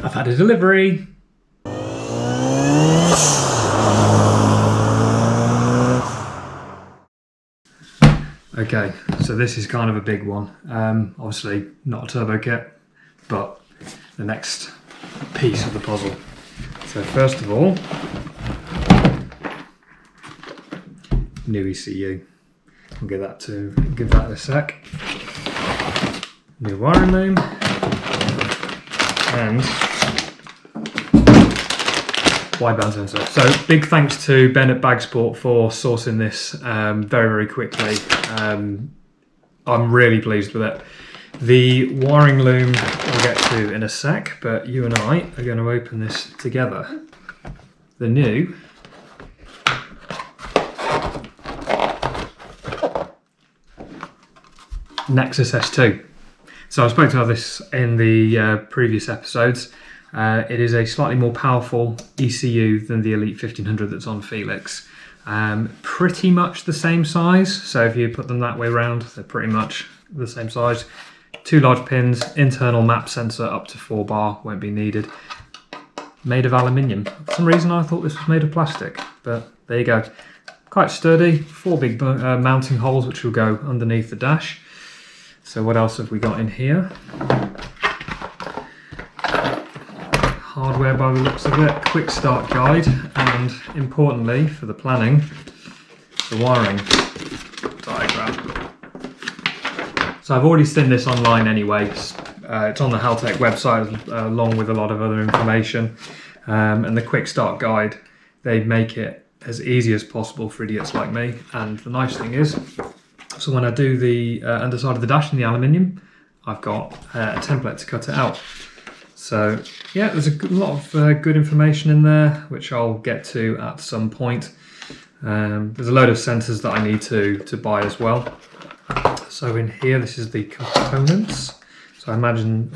I've had a delivery. Okay, so this is kind of a big one. Obviously not a turbo kit, but the next piece of the puzzle. So first of all, new ECU. I'll give that a sec. New wiring loom and wideband sensor. So big thanks to Ben at Bagsport for sourcing this very, very quickly. I'm really pleased with it. The wiring loom we'll get to in a sec, but you and I are going to open this together. The new Nexus S2. So I was supposed to have this in the previous episodes. It is a slightly more powerful ECU than the Elite 1500 that's on Felix. Pretty much the same size, so if you put them that way around, they're pretty much the same size. 2 large pins, internal map sensor up to 4 bar, won't be needed. Made of aluminium. For some reason I thought this was made of plastic, but there you go. Quite sturdy, 4 big mounting holes which will go underneath the dash. So what else have we got in here? Hardware by the looks of it, quick start guide, and importantly for the planning, the wiring diagram. So I've already seen this online anyway. It's on the Haltech website along with a lot of other information. And the quick start guide, they make it as easy as possible for idiots like me. And the nice thing is, so when I do the underside of the dash in the aluminium, I've got a template to cut it out. So yeah, there's a lot of good information in there, which I'll get to at some point. There's a load of sensors that I need to buy as well. So in here, this is the components. So I imagine,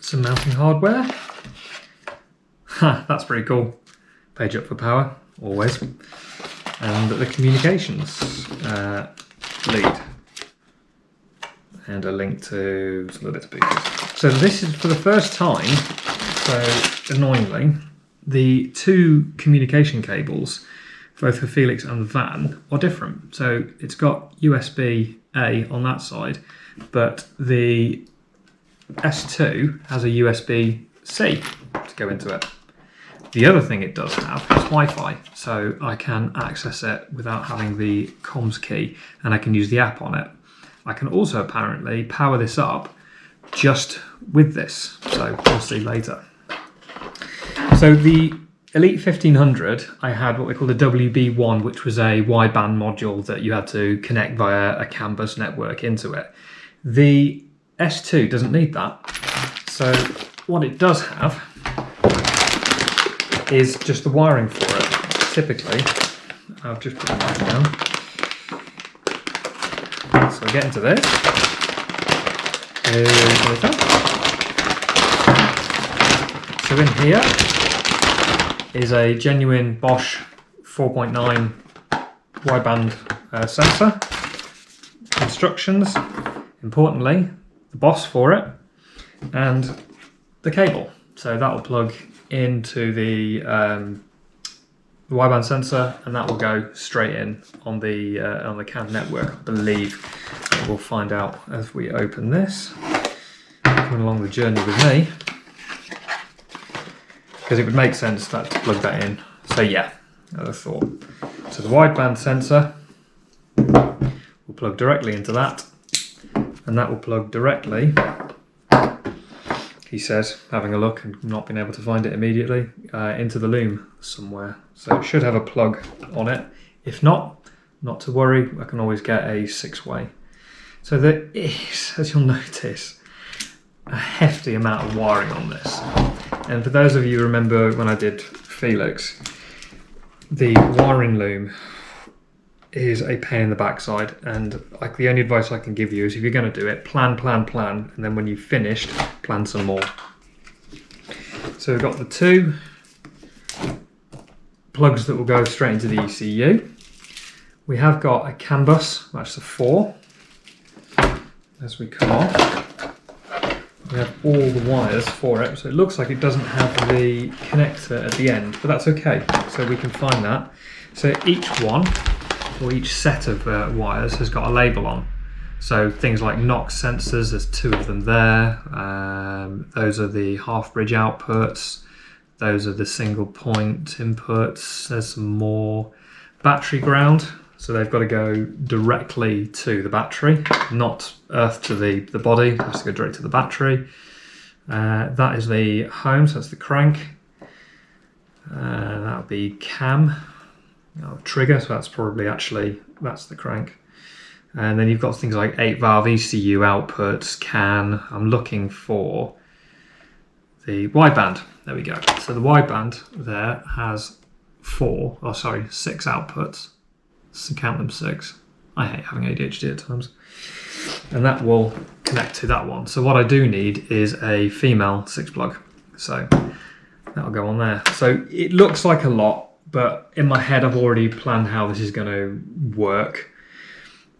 some mounting hardware. That's pretty cool. Page up for power, always. And the communications lead. And a link to some other bits and pieces. So this is for the first time, so annoyingly, the 2 communication cables, both for Felix and the van, are different. So it's got USB-A on that side, but the S2 has a USB-C to go into it. The other thing it does have is Wi-Fi, so I can access it without having the comms key, and I can use the app on it. I can also apparently power this up just with this, so we'll see later. So the Elite 1500, I had what we call the WB1, which was a wideband module that you had to connect via a CAN bus network into it. The S2 doesn't need that. So what it does have is just the wiring for it. Typically, I've just put it down. So I get into this. So in here is a genuine Bosch 4.9 wideband sensor. Instructions, importantly, the boss for it, and the cable. So that will plug into the wideband sensor, and that will go straight in on the CAN network, I believe. We'll find out as we open this. Coming along the journey with me, because it would make sense to plug that in. So yeah, as I thought. So the wideband sensor will plug directly into that, and that will plug directly, he says, having a look and not being able to find it immediately, into the loom somewhere. So it should have a plug on it. If not to worry, I can always get a 6-way. So there is, as you'll notice, a hefty amount of wiring on this. And for those of you who remember when I did Felix, the wiring loom is a pain in the backside, and like the only advice I can give you is if you're going to do it, plan, and then when you've finished, plan some more. So we've got the 2 plugs that will go straight into the ECU. We have got a CAN bus, that's the 4. As we come off, we have all the wires for it, so it looks like it doesn't have the connector at the end, but that's okay, so we can find that. So each one, or each set of wires has got a label on. So things like NOx sensors, there's 2 of them there. Those are the half bridge outputs. Those are the single point inputs. There's some more. Battery ground, so they've got to go directly to the battery, not earth to the body, it has to go direct to the battery. That is the home, so that's the crank. That'll be cam, trigger, so that's probably that's the crank. And then you've got things like 8-valve ECU outputs, CAN. I'm looking for the wideband. There we go. So the wideband there has 6 outputs. So count them 6. I hate having ADHD at times. And that will connect to that one. So what I do need is a female 6 plug. So that'll go on there. So it looks like a lot, but in my head I've already planned how this is going to work.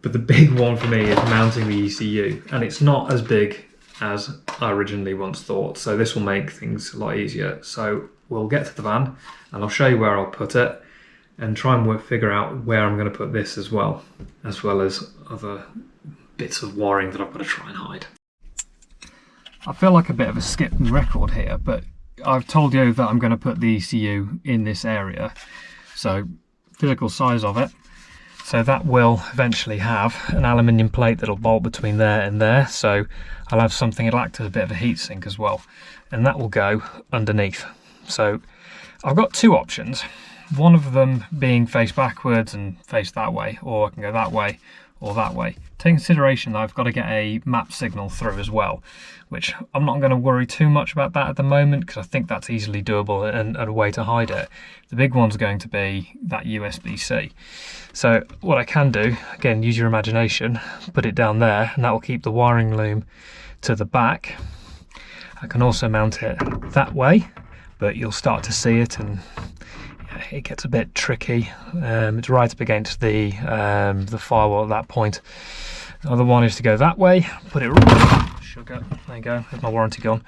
But the big one for me is mounting the ECU, and it's not as big as I originally once thought, so this will make things a lot easier. So we'll get to the van and I'll show you where I'll put it and try and figure out where I'm going to put this as well as other bits of wiring that I've got to try and hide. I feel like a bit of a skipped record here, but I've told you that I'm going to put the ECU in this area, so physical size of it. So that will eventually have an aluminium plate that'll bolt between there and there. So I'll have something that'll act as a bit of a heat sink as well. And that will go underneath. So I've got 2 options. One of them being face backwards and face that way, or I can go that way or that way. Take consideration that I've got to get a map signal through as well, which I'm not going to worry too much about that at the moment because I think that's easily doable and a way to hide it. The big one's going to be that USB-C. So what I can do, again, use your imagination, put it down there, and that will keep the wiring loom to the back. I can also mount it that way, but you'll start to see it and it gets a bit tricky. It's right up against the firewall at that point. The other one is to go that way, put it sugar, there you go, there's my warranty gone.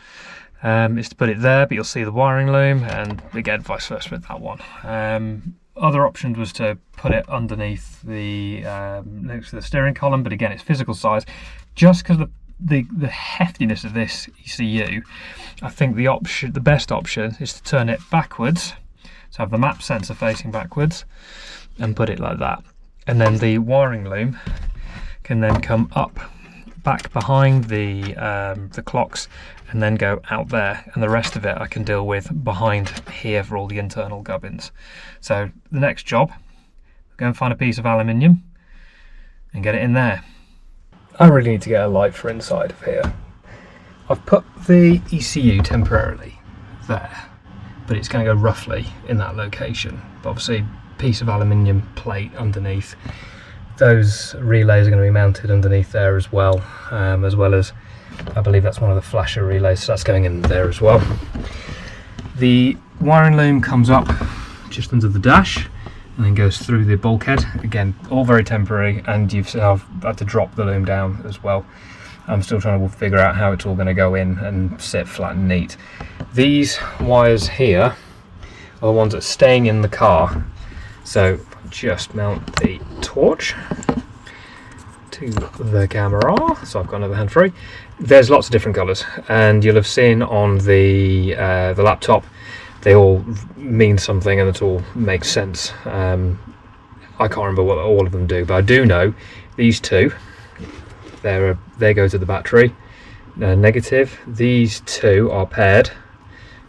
Is to put it there, but you'll see the wiring loom, and again vice versa with that one. Other options was to put it underneath the next to the steering column, but again it's physical size. Just because the heftiness of this ECU, I think the best option is to turn it backwards. So have the map sensor facing backwards and put it like that. And then the wiring loom can then come up back behind the clocks and then go out there, and the rest of it I can deal with behind here for all the internal gubbins. So the next job, go and find a piece of aluminium and get it in there. I really need to get a light for inside of here. I've put the ECU temporarily there, but it's going to go roughly in that location. But obviously, piece of aluminium plate underneath. Those relays are going to be mounted underneath there as well as I believe that's one of the flasher relays, so that's going in there as well. The wiring loom comes up just under the dash and then goes through the bulkhead. Again, all very temporary, and I've had to drop the loom down as well. I'm still trying to figure out how it's all going to go in and sit flat and neat. These wires here are the ones that are staying in the car. So just mount the torch to the camera. So I've got another hand free. There's lots of different colours, and you'll have seen on the laptop they all mean something and it all makes sense. I can't remember what all of them do, but I do know these 2. They go to the battery, negative. These 2 are paired.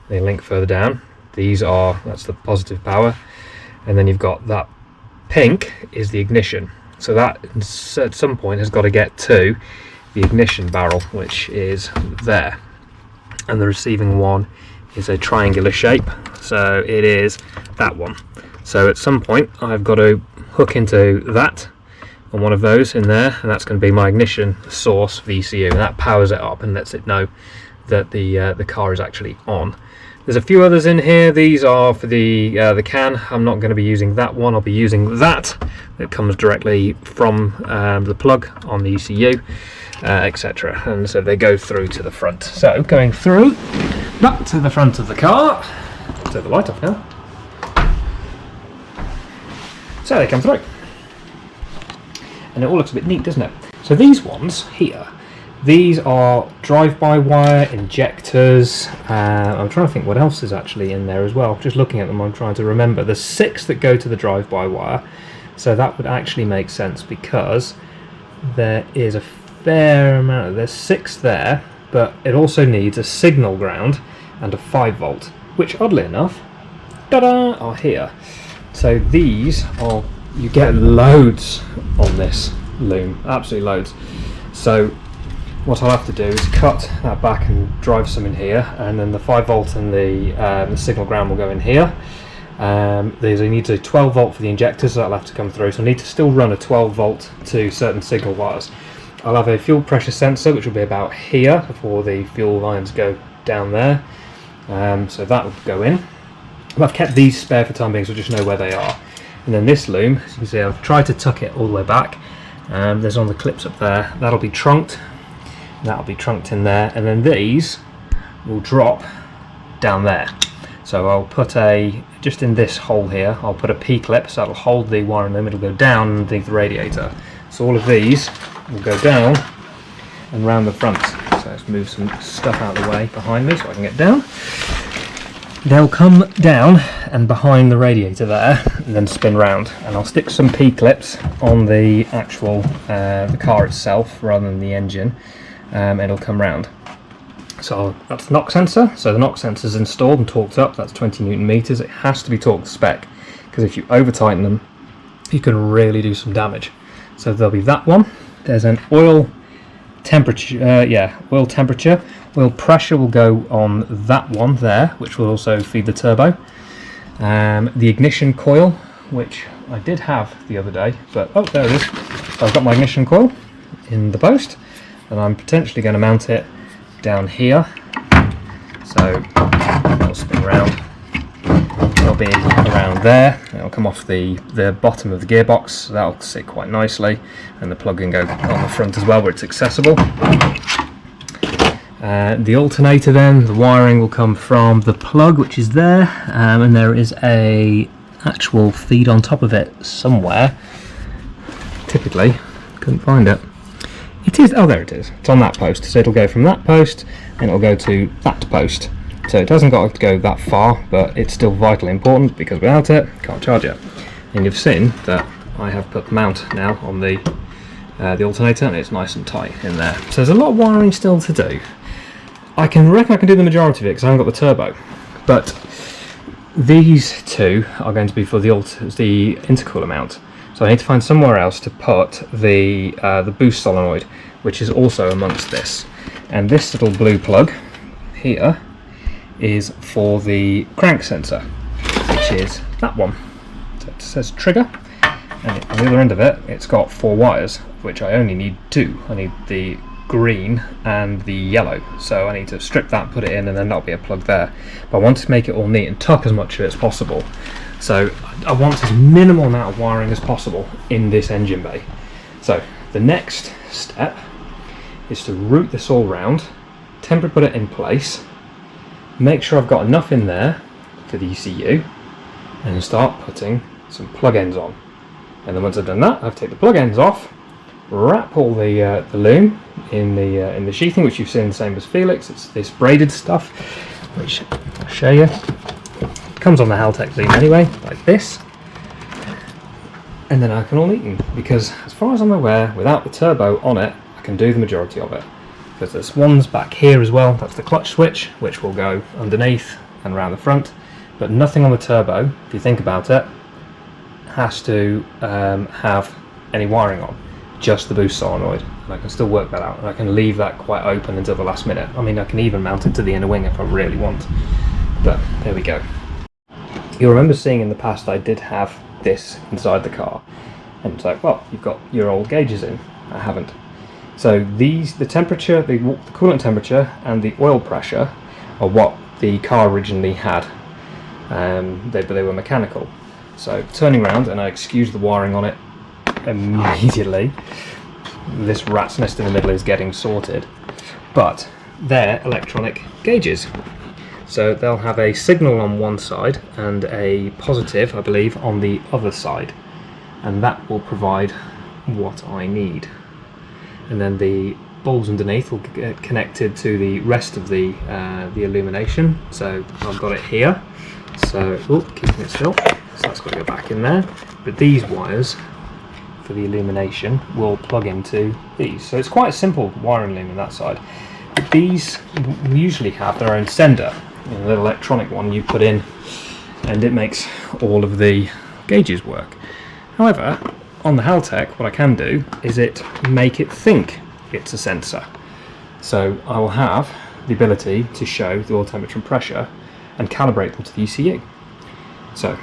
They link further down. That's the positive power, and then you've got that pink is the ignition. So that at some point has got to get to the ignition barrel, which is there, and the receiving one is a triangular shape, so it is that one. So at some point I've got to hook into that on one of those in there, and that's going to be my ignition source VCU, and that powers it up and lets it know that the car is actually on. There's a few others in here. These are for the can. I'm not going to be using that one. I'll be using that. It comes directly from the plug on the ECU, etc. And so they go through to the front. So going through back to the front of the car. Turn the light off now. So they come through. And it all looks a bit neat, doesn't it? So these ones here, these are drive-by-wire injectors. I'm trying to think what else is actually in there as well. Just looking at them, I'm trying to remember. There's 6 that go to the drive-by-wire. So that would actually make sense because there is a fair amount. There's 6 there, but it also needs a signal ground and a 5-volt, which oddly enough, ta-da, are here. So these are, you get loads on this loom, absolutely loads. So what I'll have to do is cut that back and drive some in here, and then the 5-volt and the signal ground will go in here. I need a 12-volt for the injectors, so that'll have to come through. So I need to still run a 12-volt to certain signal wires. I'll have a fuel pressure sensor, which will be about here before the fuel lines go down there. So that will go in. I've kept these spare for time being, so I just know where they are. And then this loom, as you can see, I've tried to tuck it all the way back. There's on the clips up there. That'll be trunked. That'll be trunked in there, and then these will drop down there. So I'll put just in this hole here, I'll put a P-clip, so that'll hold the wire in them. It'll go down underneath the radiator. So all of these will go down and round the front. So let's move some stuff out of the way behind me so I can get down. They'll come down and behind the radiator there, and then spin round. And I'll stick some P-clips on the actual the car itself rather than the engine. It'll come round. So that's the knock sensor. So the knock sensor is installed and torqued up. That's 20 Newton meters. It has to be torqued to spec, because if you over tighten them, you can really do some damage. So there'll be that one. There's an oil temperature. Oil temperature. Oil pressure will go on that one there, which will also feed the turbo. The ignition coil, which I did have the other day, but oh, there it is. So I've got my ignition coil in the post, and I'm potentially going to mount it down here. So that'll spin around. It'll be around there. It'll come off the bottom of the gearbox. So that'll sit quite nicely, and the plug can go on the front as well, where it's accessible. The alternator then, the wiring will come from the plug, which is there, and there is a actual feed on top of it somewhere. Typically, couldn't find it. It is, oh there it is, it's on that post. So it'll go from that post and it'll go to that post. So it doesn't got to go that far, but it's still vitally important, because without it, can't charge it. And you've seen that I have put the mount now on the alternator, and it's nice and tight in there. So there's a lot of wiring still to do. I reckon I can do the majority of it because I haven't got the turbo, but these two are going to be for the intercooler mount. So I need to find somewhere else to put the boost solenoid, which is also amongst this. And this little blue plug here is for the crank sensor, which is that one. So it says trigger, and on the other end of it, it's got 4 wires, which I only need 2. I need the green and the yellow, so I need to strip that, put it in, and then that'll be a plug there. But I want to make it all neat and tuck as much of it as possible. So I want as minimal amount of wiring as possible in this engine bay. So the next step is to route this all round, temporarily put it in place, make sure I've got enough in there for the ECU, and start putting some plug ends on. And then once I've done that, I have to take the plug ends off, wrap all the loom in the sheathing, which you've seen the same as Felix. It's this braided stuff, which I'll show you. It comes on the Haltech loom anyway, like this. And then I can all neaten, because as far as I'm aware, without the turbo on it, I can do the majority of it. Because there's ones back here as well. That's the clutch switch, which will go underneath and around the front. But nothing on the turbo, if you think about it, has to have any wiring on. Just the boost solenoid, and I can still work that out, and I can leave that quite open until the last minute. I mean, I can even mount it to the inner wing if I really want, but there we go. You'll remember seeing in the past I did have this inside the car, and it's like, well, you've got your old gauges in. I haven't. So the temperature, the coolant temperature and the oil pressure are what the car originally had. But they were mechanical. So turning around, and I excuse the wiring on it immediately. This rat's nest in the middle is getting sorted, but they're electronic gauges. So they'll have a signal on one side and a positive, I believe, on the other side, and that will provide what I need. And then the bulbs underneath will get connected to the rest of the illumination. So I've got it here. So, keeping it still. So that's got to go back in there. But these wires for the illumination will plug into these. So it's quite a simple wiring loom on that side. But these usually have their own sender. A little electronic one you put in, and it makes all of the gauges work. However, on the Haltech, what I can do is make it think it's a sensor. So I will have the ability to show the oil temperature and pressure and calibrate them to the ECU. So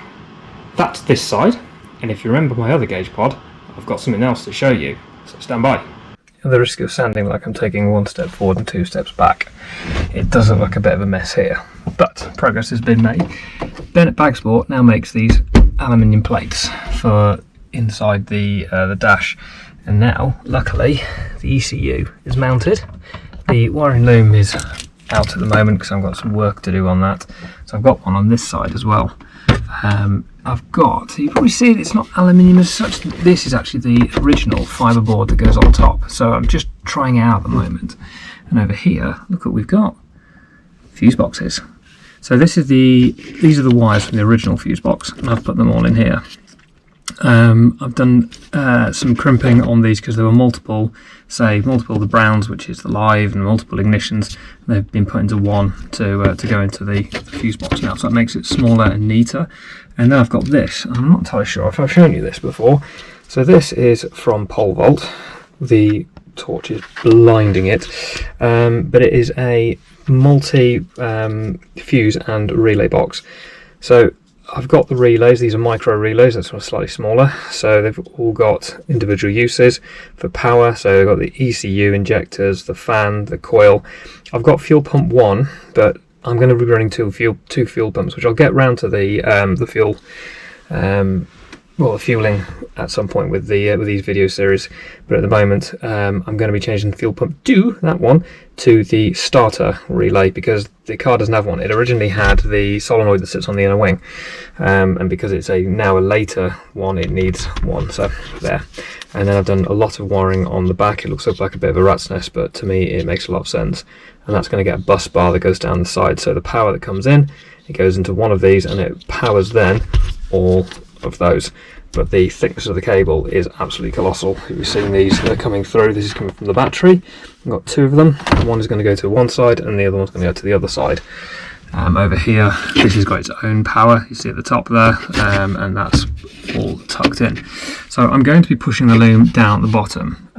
that's this side, and if you remember my other gauge pod, I've got something else to show you, so stand by. At the risk of sounding like I'm taking one step forward and two steps back, it does look like a bit of a mess here, but progress has been made. Bennett Bagsport now makes these aluminium plates for inside the dash, and now luckily the ECU is mounted. The wiring loom is out at the moment because I've got some work to do on that, so I've got one on this side as well. I've got, you probably see it's not aluminium as such. This is actually the original fibre board that goes on top, so I'm just trying it out at the moment. And over here, look what we've got, fuse boxes. So these are the wires from the original fuse box, and I've put them all in here. I've done some crimping on these because there were multiple of the browns, which is the live, and multiple ignitions. They've been put into one to go into the fuse box now, so it makes it smaller and neater. And then I've got this. I'm not entirely sure if I've shown you this before. So this is from Pole Vault. The torch is blinding it, but it is a multi fuse and relay box. So I've got the relays. These are micro relays, that's slightly smaller, so they've all got individual uses for power. So I've got the ECU injectors, the fan, the coil. I've got fuel pump 1, but I'm going to be running two fuel pumps, which I'll get round to the fuel the fueling at some point with these video series. But at the moment, I'm going to be changing the fuel pump 2, that one, to the starter relay, because the car doesn't have one. It originally had the solenoid that sits on the inner wing, and because it's now a later one, it needs one. So there. And then I've done a lot of wiring on the back. It looks like a bit of a rat's nest, but to me it makes a lot of sense. And that's going to get a bus bar that goes down the side. So the power that comes in, it goes into one of these, and it powers then all of those. But the thickness of the cable is absolutely colossal. You've seen these that are coming through. This is coming from the battery. I've got 2 of them. One is going to go to one side, and the other one's going to go to the other side. Over here, this has got its own power. You see at the top there, and that's all tucked in. So I'm going to be pushing the loom down at the bottom.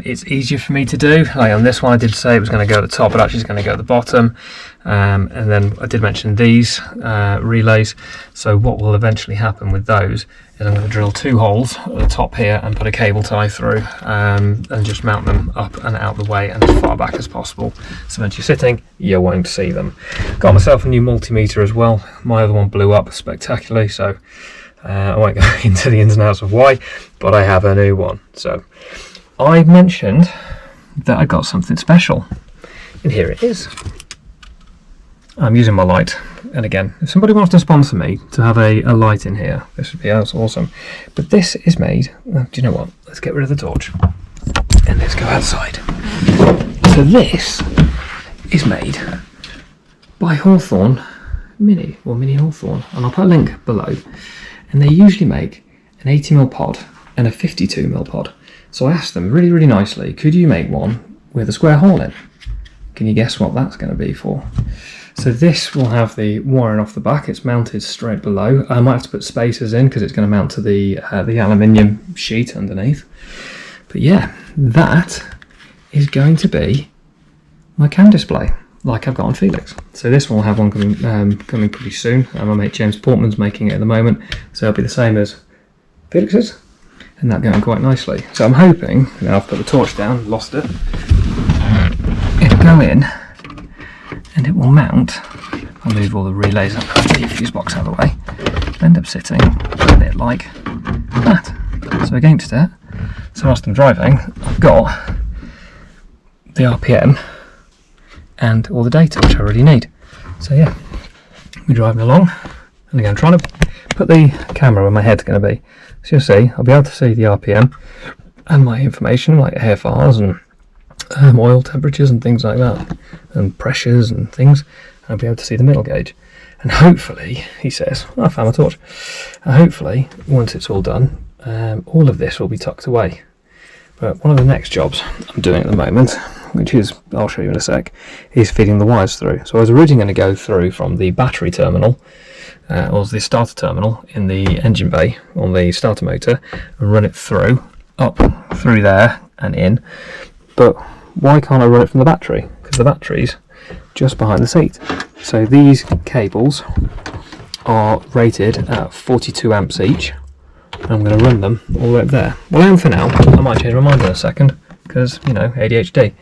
It's easier for me to do. Like on this one, I did say it was going to go at the top, but actually it's going to go at the bottom. And then I did mention these relays. So what will eventually happen with those is I'm going to drill 2 holes at the top here and put a cable tie through, and just mount them up and out the way and as far back as possible. So when you're sitting, you won't see them. Got myself a new multimeter as well. My other one blew up spectacularly, so I won't go into the ins and outs of why, but I have a new one. So I mentioned that I got something special, and here it is. I'm using my light, and again, if somebody wants to sponsor me to have a light in here, this would be awesome. But this is made, do you know what, let's get rid of the torch and let's go outside. So this is made by Hawthorne Mini Hawthorne, and I'll put a link below. And they usually make an 80mm pod and a 52mm pod. So I asked them really nicely, could you make one with a square hole in? Can you guess what that's going to be for? So this will have the wiring off the back. It's mounted straight below. I might have to put spacers in because it's going to mount to the aluminium sheet underneath. But yeah, that is going to be my cam display, like I've got on Felix. So this one will have one coming pretty soon. My mate James Portman's making it at the moment, so it'll be the same as Felix's, and that going quite nicely. So I'm hoping, now I've put the torch down, lost it, it'll go in and it will mount. I'll move all the relays and the fuse box out of the way. End up sitting a bit like that. So against it, so whilst I'm driving, I've got the RPM and all the data which I really need. So yeah, we're driving along, and again, I'm trying to put the camera where my head's going to be. So you'll see, I'll be able to see the RPM and my information like air files and oil temperatures and things like that, and pressures and things. I'll be able to see the middle gauge, and hopefully, he says, I found my torch, and hopefully once it's all done, all of this will be tucked away. But one of the next jobs I'm doing at the moment, which is, I'll show you in a sec, is feeding the wires through. So I was originally going to go through from the battery terminal, or the starter terminal in the engine bay on the starter motor, and run it through, up through there and in. But why can't I run it from the battery? Because the battery's just behind the seat. So these cables are rated at 42 amps each. I'm going to run them all the way up there. Well, I am for now. I might change my mind in a second because, you know, ADHD.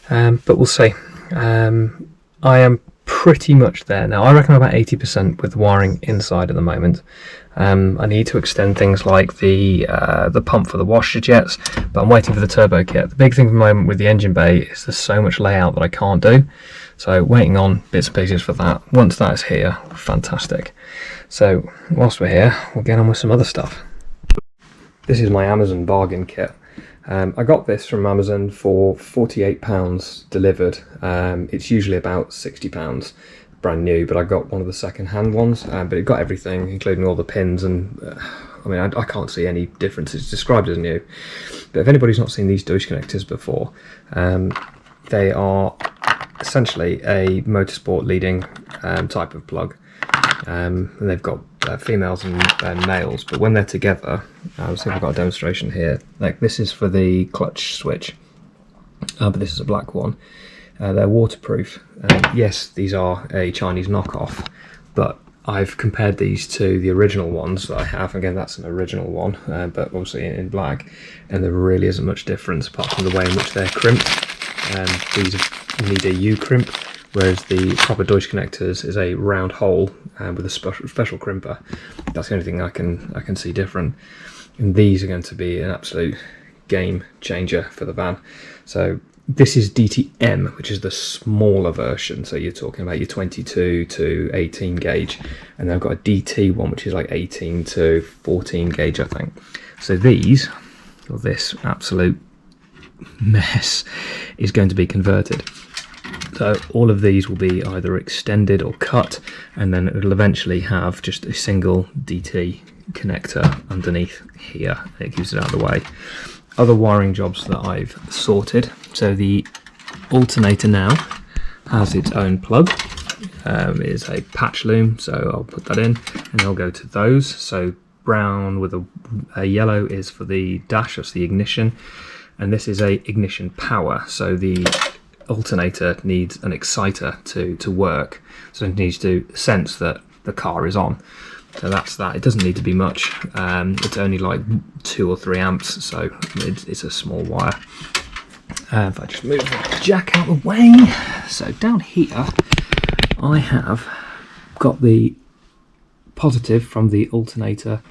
But we'll see. I am pretty much there now. I reckon I'm about 80% with the wiring inside at the moment. I need to extend things like the pump for the washer jets, but I'm waiting for the turbo kit. The big thing at the moment with the engine bay is there's so much layout that I can't do. So waiting on bits and pieces for that. Once that's here, fantastic. So whilst we're here, we'll get on with some other stuff. This is my Amazon bargain kit. I got this from Amazon for £48 delivered. It's usually about £60 brand new, but I got one of the second-hand ones. But it got everything, including all the pins, and I mean, I can't see any difference. It's described as new. But if anybody's not seen these Deutsch connectors before, they are essentially a motorsport leading type of plug. And they've got females and males, but when they're together, I'll see if I've got a demonstration here. Like, this is for the clutch switch, but this is a black one. They're waterproof. Yes, these are a Chinese knockoff, but I've compared these to the original ones that I have. Again, that's an original one, but obviously in black, and there really isn't much difference apart from the way in which they're crimped. These need a U crimp, whereas the proper Deutsch connectors is a round hole with a special crimper. That's the only thing I can see different. And these are going to be an absolute game changer for the van. So this is DTM, which is the smaller version. So you're talking about your 22 to 18 gauge, and then I've got a DT one, which is like 18 to 14 gauge, I think. So these, or this absolute mess, is going to be converted. So all of these will be either extended or cut, and then it will eventually have just a single DT connector underneath here. It keeps it out of the way. Other wiring jobs that I've sorted. So the alternator now has its own plug. It is a patch loom, so I'll put that in, and I'll go to those. So brown with a yellow is for the dash, that's the ignition, and this is a ignition power. So the alternator needs an exciter to work, so it needs to sense that the car is on. So that's that. It doesn't need to be much. It's only like 2 or 3 amps, so it's a small wire. If I just move the jack out of the way. So down here I have got the positive from the alternator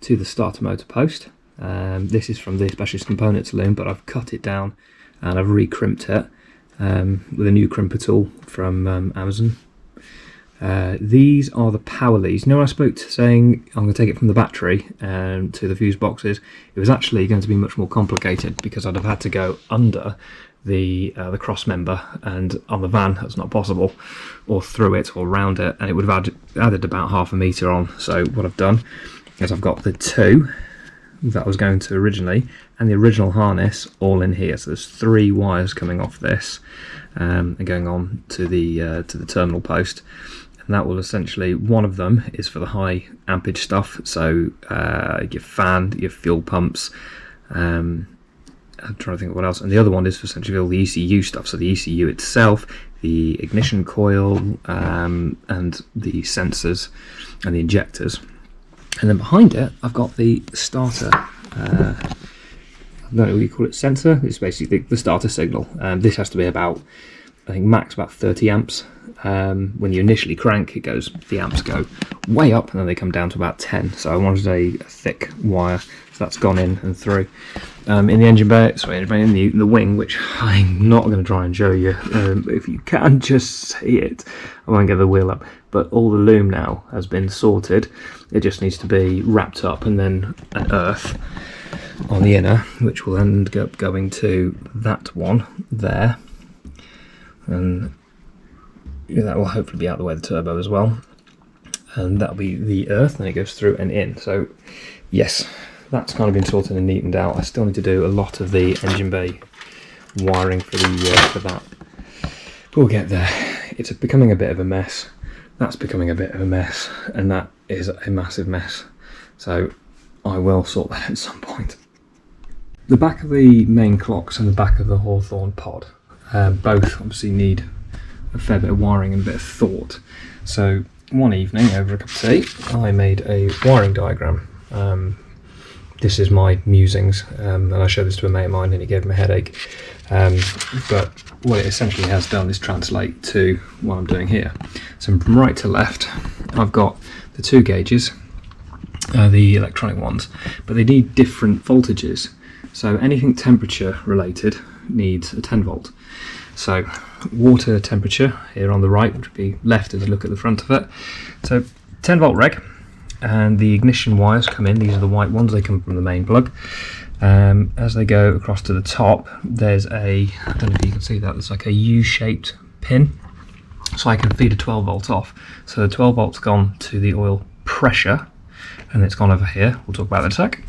to the starter motor post. This is from the specialist components loom, but I've cut it down and I've re-crimped it with a new crimper tool from Amazon. These are the power leads. You know, when I spoke to saying I'm going to take it from the battery to the fuse boxes, it was actually going to be much more complicated because I'd have had to go under the cross member, and on the van that's not possible, or through it or around it, and it would have added about ½ meter on. So what I've done is I've got the 2 that I was going to originally and the original harness all in here. So there's 3 wires coming off this and going on to the terminal post. And that will essentially, one of them is for the high ampage stuff, so your fan, your fuel pumps, I'm trying to think of what else, and the other one is for essentially all the ECU stuff, so the ECU itself, the ignition coil, and the sensors and the injectors. And then behind it I've got the starter, I don't know what you call it, sensor. It's basically the starter signal. This has to be about I think max about 30 amps. When you initially crank, the amps go way up and then they come down to about 10. So I wanted a thick wire, so that's gone in and through. In the engine bay, in the wing, which I'm not going to try and show you. If you can just see it, I won't get the wheel up. But all the loom now has been sorted. It just needs to be wrapped up, and then an earth on the inner, which will end up going to that one there, and that will hopefully be out of the way of the turbo as well, and that'll be the earth, and it goes through and in. So yes, that's kind of been sorted and neatened out. I still need to do a lot of the engine bay wiring for that, but we'll get there. It's becoming a bit of a mess. That's becoming a bit of a mess, and that is a massive mess. So I will sort that at some point. The back of the main clocks and the back of the Hawthorne pod both obviously need a fair bit of wiring and a bit of thought. So one evening over a cup of tea, I made a wiring diagram. This is my musings, and I showed this to a mate of mine and he gave him a headache. But what it essentially has done is translate to what I'm doing here. So from right to left, I've got the two gauges, the electronic ones, but they need different voltages. So anything temperature related needs a 10 volt. So water temperature here on the right, which would be left as you look at the front of it. So 10 volt reg, and the ignition wires come in. These are the white ones, they come from the main plug. As they go across to the top, there's I don't know if you can see that, it's like a U-shaped pin. So I can feed a 12 volt off. So the 12 volt's gone to the oil pressure, and it's gone over here. We'll talk about that in a sec.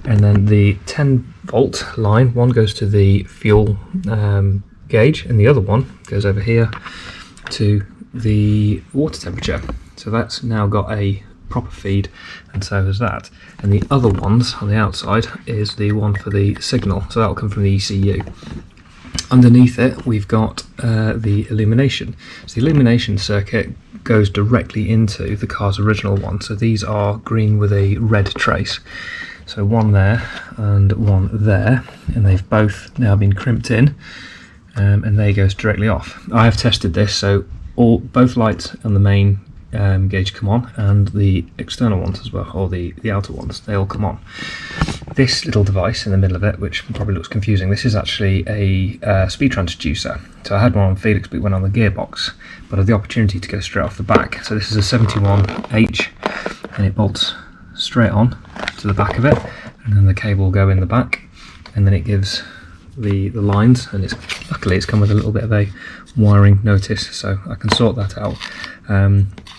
And then the 10 volt line, one goes to the fuel gauge, and the other one goes over here to the water temperature. So that's now got a proper feed, and so has that. And the other ones on the outside is the one for the signal, so that'll come from the ECU. Underneath it we've got the illumination. So the illumination circuit goes directly into the car's original one. So these are green with a red trace. So one there and one there, and they've both now been crimped in, and they goes directly off. I have tested this, so both lights on the main gauge come on, and the external ones as well, or the outer ones, they all come on. This little device in the middle of it, which probably looks confusing, this is actually a speed transducer. So I had one on Felix, but it went on the gearbox, but I had the opportunity to go straight off the back. So this is a 71H, and it bolts straight on to the back of it, and then the cable will go in the back, and then it gives the lines, and luckily it's come with a little bit of a wiring notice, so I can sort that out.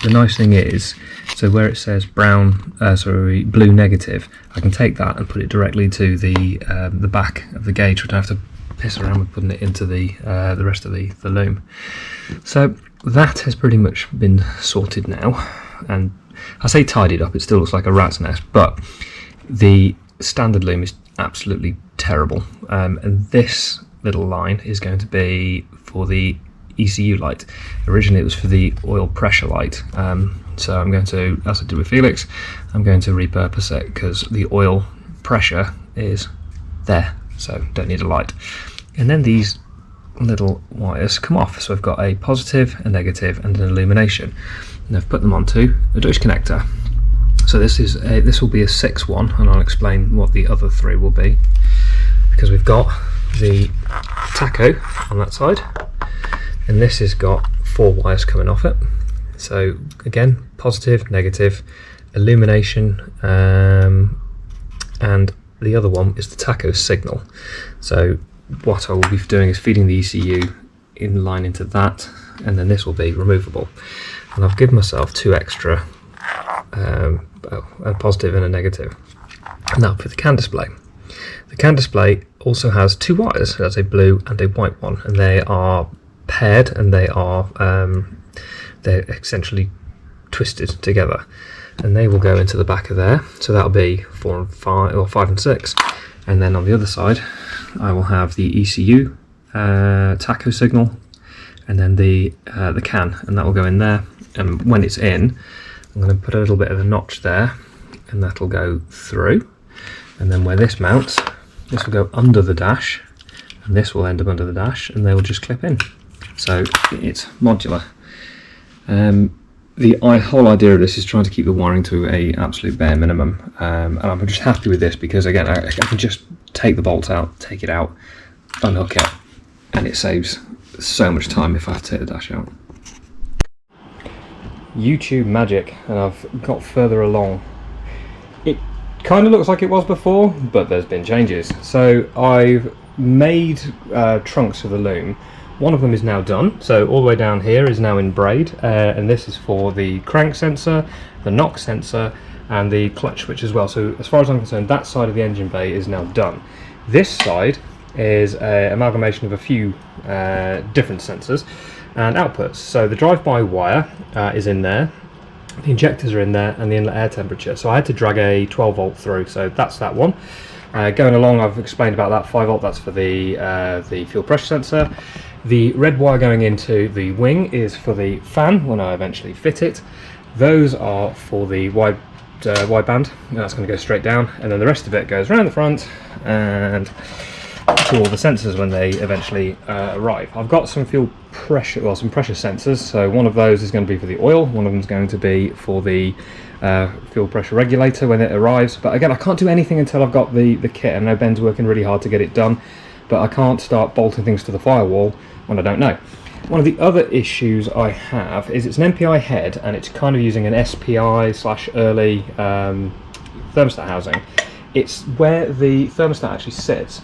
The nice thing is, so where it says blue negative, I can take that and put it directly to the back of the gauge. I don't have to piss around with putting it into the rest of the loom. So that has pretty much been sorted now, and I say tidied up, it still looks like a rat's nest, but the standard loom is absolutely terrible, and this little line is going to be for the ECU light. Originally it was for the oil pressure light, so I'm going to, as I did with Felix, I'm going to repurpose it because the oil pressure is there, so don't need a light. And then these little wires come off, so I've got a positive, a negative, and an illumination, and I've put them onto a Dutch connector. So this will be a 6-1, and I'll explain what the other 3 will be, because we've got the tacho on that side, and this has got 4 wires coming off it. So again, positive, negative, illumination, and the other one is the tacho signal. So what I will be doing is feeding the ECU in line into that, and then this will be removable. And I've given myself 2 extra, a positive and a negative. Now for the CAN display. The CAN display also has 2 wires. It has a blue and a white one, and they are paired, and they're essentially twisted together, and they will go into the back of there. So that'll be 4 and 5, or 5 and 6, and then on the other side I will have the ECU tacho signal, and then the CAN, and that will go in there. And when it's in, I'm going to put a little bit of a notch there, and that'll go through, and then where this mounts, this will go under the dash, and this will end up under the dash, and they will just clip in. so it's modular. The whole idea of this is trying to keep the wiring to a absolute bare minimum, and I'm just happy with this because again I can just take the bolts out, take it out, unhook it, and it saves so much time if I have to take the dash out. YouTube magic, and I've got further along. It kind of looks like it was before, but there's been changes. So I've made trunks for the loom. One of them is now done, so all the way down here is now in braid, and this is for the crank sensor, the knock sensor, and the clutch switch as well. So as far as I'm concerned, that side of the engine bay is now done. This side is an amalgamation of a few different sensors and outputs. So the drive-by wire is in there, the injectors are in there, and the inlet air temperature. So I had to drag a 12 volt through, so that's that one. Going along, I've explained about that 5 volt, that's for the fuel pressure sensor. The red wire going into the wing is for the fan when I eventually fit it. Those are for the wideband, and that's going to go straight down, and then the rest of it goes around the front and to all the sensors when they eventually arrive. I've got some fuel pressure, well, some pressure sensors. So one of those is going to be for the oil, one of them is going to be for the fuel pressure regulator when it arrives. But again, I can't do anything until I've got the kit. I know Ben's working really hard to get it done, but I can't start bolting things to the firewall when I don't know. One of the other issues I have is it's an MPI head, and it's kind of using an SPI/early thermostat housing. It's where the thermostat actually sits.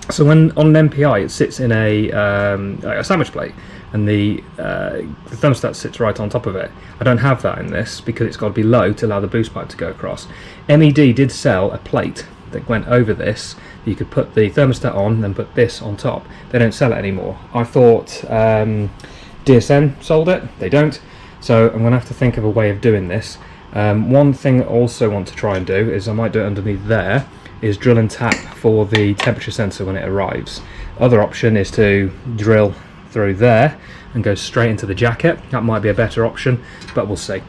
So when on an MPI, it sits in a sandwich plate, and the thermostat sits right on top of it. I don't have that in this because it's got to be low to allow the boost pipe to go across. MED did sell a plate that went over this. You could put the thermostat on, then put this on top. They don't sell it anymore. I thought DSN sold it. They don't. So I'm going to have to think of a way of doing this. One thing I also want to try and do is I might do it underneath there, is drill and tap for the temperature sensor when it arrives. Other option is to drill through there and go straight into the jacket. That might be a better option, but we'll see.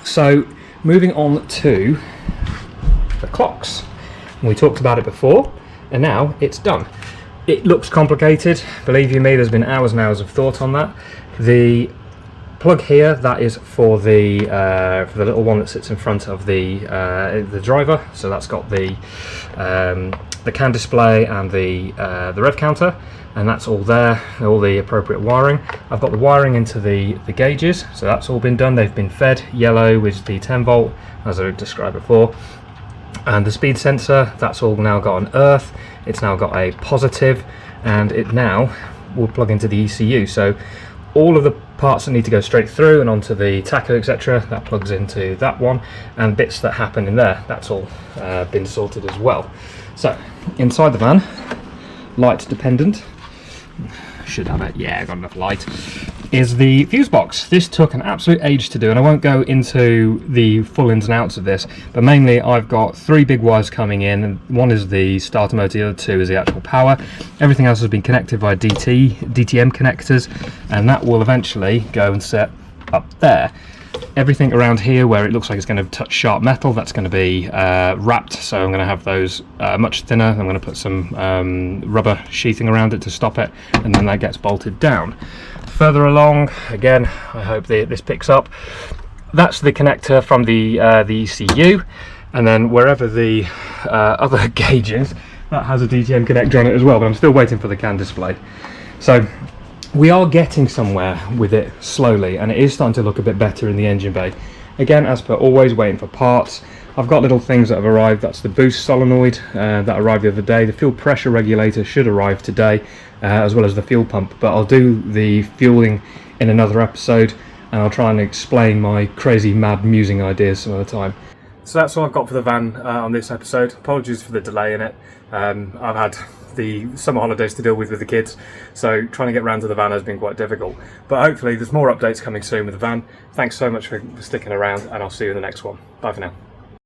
So moving on to the clocks. We talked about it before, and now it's done. It looks complicated, believe you me, there's been hours and hours of thought on that. The plug here, that is for the little one that sits in front of the driver. So that's got the CAN display and the rev counter, and that's all there, all the appropriate wiring. I've got the wiring into the gauges, so that's all been done. They've been fed yellow with the 10 volt, as I described before. And the speed sensor, that's all now got an earth. It's now got a positive, and it now will plug into the ECU. So all of the parts that need to go straight through and onto the tacho, etc., that plugs into that one, and bits that happen in there, that's all been sorted as well. So inside the van, light dependent, should have it, yeah, got enough light, is the fuse box. This took an absolute age to do, and I won't go into the full ins and outs of this, but mainly I've got 3 big wires coming in, and one is the starter motor, the other 2 is the actual power. Everything else has been connected via DTM connectors, and that will eventually go and set up there. Everything around here where it looks like it's going to touch sharp metal, that's going to be wrapped, so I'm going to have those much thinner. I'm going to put some rubber sheathing around it to stop it, and then that gets bolted down. Further along, again, I hope this picks up. That's the connector from the ECU, and then wherever the other gauge is, that has a DTM connector on it as well, but I'm still waiting for the CAN display. So we are getting somewhere with it slowly, and it is starting to look a bit better in the engine bay. Again, as per always, waiting for parts. I've got little things that have arrived. That's the boost solenoid that arrived the other day. The fuel pressure regulator should arrive today, as well as the fuel pump, but I'll do the fueling in another episode, and I'll try and explain my crazy mad musing ideas some other time. So that's all I've got for the van on this episode. Apologies for the delay in it. I've had the summer holidays to deal with the kids, so trying to get round to the van has been quite difficult, but hopefully there's more updates coming soon with the van. Thanks so much for sticking around, and I'll see you in the next one. Bye for now.